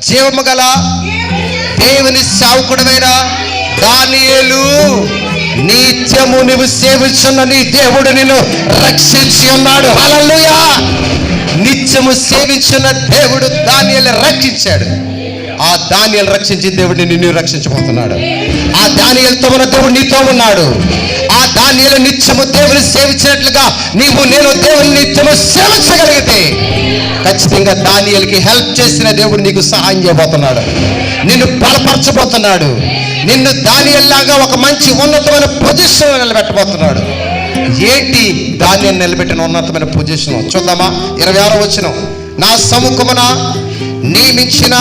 జీవము గల దేవుని సేవకుడమైన దానియేలు, నిత్యము నీవు సేవించున్న నీ దేవుడు నిన్ను రక్షించి ఉన్నాడు. హల్లెలూయా. నిత్యము సేవించున్న దేవుడు దానియేలు రక్షించాడు. ఆ దానియేలు రక్షించి దేవుడిని నిన్ను రక్షించబోతున్నాడు. ఆ దానియేలుతో ఉన్న దేవుడు నీతో ఉన్నాడు. ఆ దానియేలు నిత్యము దేవుని సేవించినట్లుగా నేను దేవుని నిత్యము సేవించగలిగితే ఖచ్చితంగా దానియేలుకి హెల్ప్ చేసిన దేవుడు నీకు సహాయం చేయబోతున్నాడు. నిన్ను బలపరచబోతున్నాడు. నిన్ను దానియేలులాగా ఒక మంచి ఉన్నతమైన పొజిషన్లో నిలబెట్టబోతున్నాడు. ఏంటి దానియేలు నిలబెట్టిన ఉన్నతమైన పొజిషన్ చూద్దామా? 26వ వచనం. నా సముఖమున నియమించిన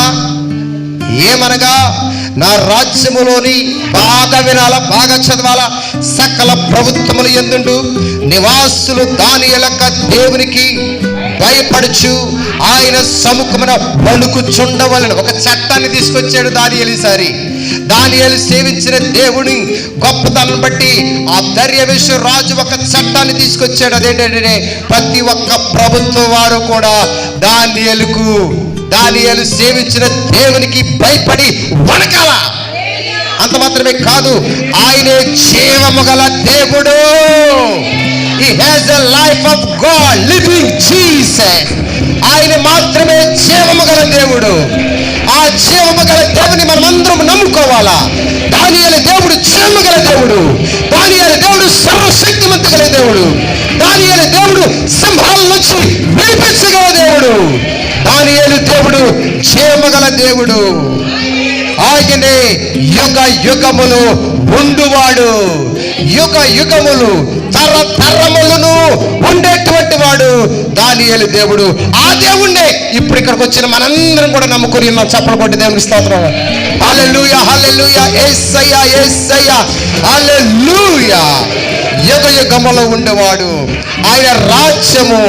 ఏమనగా నా రాజ్యములోని బాగా వినాలా, బాగా చదవాలా, సకల ప్రభుత్వములు యందు నివాసులు దానియేలక దేవునికి భయపడుచు ఆయన సముఖమున వణుకుచుండవలెను. ఒక చట్టాన్ని తీసుకొచ్చాడు దానియేలు. ఈసారి దానియేలు సేవించిన దేవుని గొప్పతనం బట్టి ఆ దర్యావేషు రాజు ఒక చట్టాన్ని తీసుకొచ్చాడు. అదేంటంటే ప్రతి ఒక్క ప్రభుత్వం వారు కూడా దానియేలు సేవించిన దేవునికి భయపడి వణకాల. అంత మాత్రమే కాదు, ఆయనే జీవము గల దేవుడు. He has the life of God, living Jesus. ఆయన మాత్రమే జీవము గల దేవుడు. ఆ జీవము గల దేవుని మనమందరం నమ్ముకోవాలా. దానియేలు దేవుడు జీవము గల దేవుడు. దానియేలు దేవుడు సర్వశక్తిమంతు గల దేవుడు. దానియేలు దేవుడు సింహాల నుంచి విడిపించగల దేవుడు. దానియేలు దేవుడు జీవము గల దేవుడు. ఆయనే యుగ యుగములు ఉండువాడు. యుగ యుగములు తరతరములను ఉండేటువంటి వాడు దానియేలు దేవుడు. ఆ దేవుణ్ణే ఇప్పుడు ఇక్కడికి వచ్చిన మనందరం కూడా నమ్ముకొని ఉన్నాం. చప్పలు కొట్టి దేవునికి స్తోత్రం. హల్లెలూయా, హల్లెలూయా, యేసయ్యా, యేసయ్యా, హల్లెలూయా. యుగ యుగములో ఉండేవాడు. ఆయన రాజ్యము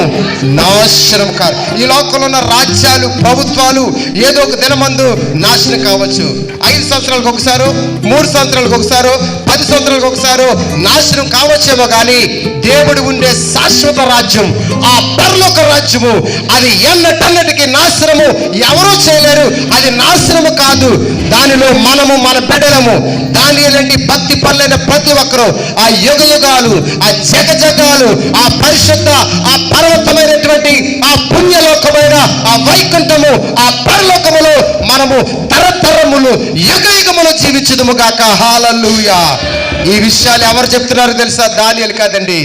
నాశనం కాదు. ఈ లోకంలో ఉన్న రాజ్యాలు, ప్రభుత్వాలు ఏదో ఒక దినమందు నాశనం కావచ్చు. 5 సంవత్సరాలకు ఒకసారి, 3 సంవత్సరాలకు ఒకసారి, 10 సంవత్సరాలకు ఒకసారి నాశనం కావచ్చేమో కానీ దేవుడు ఉండే శాశ్వత రాజ్యం, ఆ పరలోక రాజ్యము, అది ఎన్నటన్నటికి నాశనము ఎవరూ చేయలేరు. అది నాశనము కాదు. దానిలో మనము, మన బిడ్డలము, దానియేలంటి భక్తి పనులైన ప్రతి ఒక్కరూ ఆ యుగ యుగాలు, ఆ జగజగాలు, ఆ పరిశుద్ధ, ఆ పర్వతమైనటువంటి ఆ పుణ్యలోకమైన ఆ వైకుంఠము, ఆ పరలోకములో మనము తరతరములు యుగ యుగములు జీవించుదుము గాక. హల్లెలూయా. ఈ విషయాలు ఎవరు చెప్తున్నారు తెలుసా? దానియేలు కాదండి.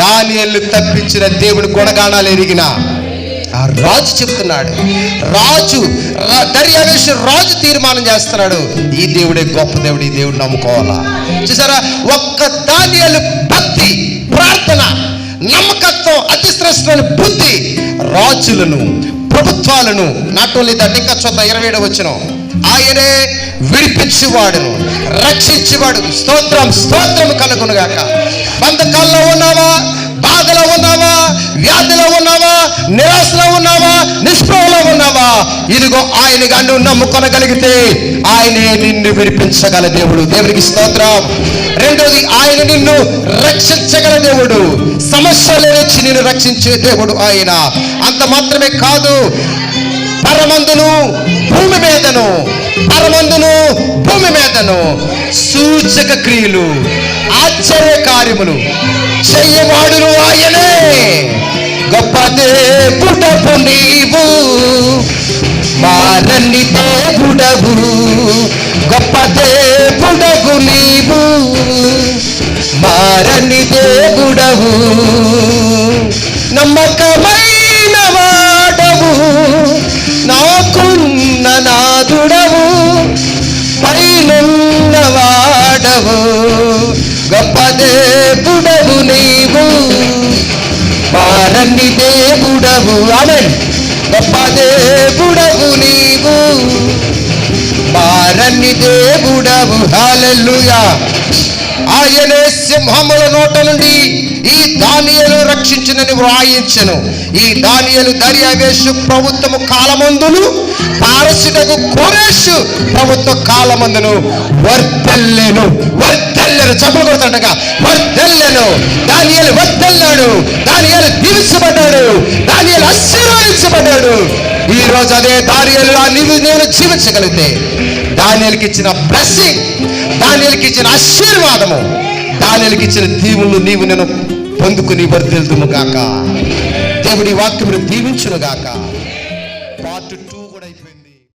దానియేలు తప్పించిన దేవుడు గుణగానాలు ఎరిగిన ఆ రాజు చెప్తున్నాడు. దర్యావేషు రాజు తీర్మానం చేస్తున్నాడు, ఈ దేవుడే గొప్ప దేవుడు, ఈ దేవుడు నమ్ముకోవాలా. చూసారా, ఒక్క దానియేలు భక్తి, ప్రార్థన, నమ్మకత్వం, అతి శ్రేష్టమైన బుద్ధి రాజులను, ప్రభుత్వాలను, నాట్ ఓన్లీ దట్, ఇంకా చూద్దాం 27వ వచనం. ఆయనే విడిపించువాడును, రక్షించువాడు. స్తోత్రం, స్తోత్రం కలుగునుగాక. బంధకాల్లో ఉన్నావా, బాధలో ఉన్నావా, వ్యాధిలో ఉన్నావా, నిరాశలో ఉన్నావా, నిస్పృహలో ఉన్నావా, ఇదిగో ఆయన గండు నమ్ముకొనగలిగితే ఆయనే నిన్ను విడిపించగల దేవుడు. దేవునికి స్తోత్రం. రెండోది, ఆయన నిన్ను రక్షించగల దేవుడు. సమస్యల నుంచి నిన్ను రక్షించే దేవుడు ఆయన. అంత మాత్రమే కాదు, పరమందును భూమి మీదను సూచక క్రియలు, ఆశ్చర్య కార్యములు చెయ్యవాడును ఆయనే. గొప్ప దేవుడవు నీవు, మారని దేవుడవు. గొప్ప దేవుడవు నీవు, మారని దేవుడవు. నమ్మకమైన వాడవు, నాకున్న నాదుడవు, పైనున్న వాడవు. గొప్ప దేవుడవు నీవు, మారని దేవుడవు. ఆమేన్. గొప్ప దేవుడవు నీవు, మారని దేవుడవు. హల్లెలూయా. ఆయనే సింహముల నోట నుండి ఈ దానియేలు రక్షించినని వ్రాయించెను. ఈ దానియేలు దర్యావేషు ప్రభుత్వము కాలమందును పారసిటకు కోరెషు ప్రభుత్వ కాలమందును వర్ధిల్లెను. చప్పలు కొడుతుండగా వర్ధిల్లెను. దానియేలు వర్ధిల్లాడు. దానియేలు దీవించబడ్డాడు. దానియేలు ఆశీర్వదించబడ్డాడు. ఈ రోజు అదే దానియేలు నేను జీవించగలిగితే దానియేలుకి ఇచ్చిన బ్లెస్సింగ్, దానియేలుకి ఇచ్చిన ఆశీర్వాదము, దానియేలుకి ఇచ్చిన దీవులు నీవు నేను పొందుకుని వర్ధిల్దుము గాక. దేవుడి వాక్యమును దీవించును గాక.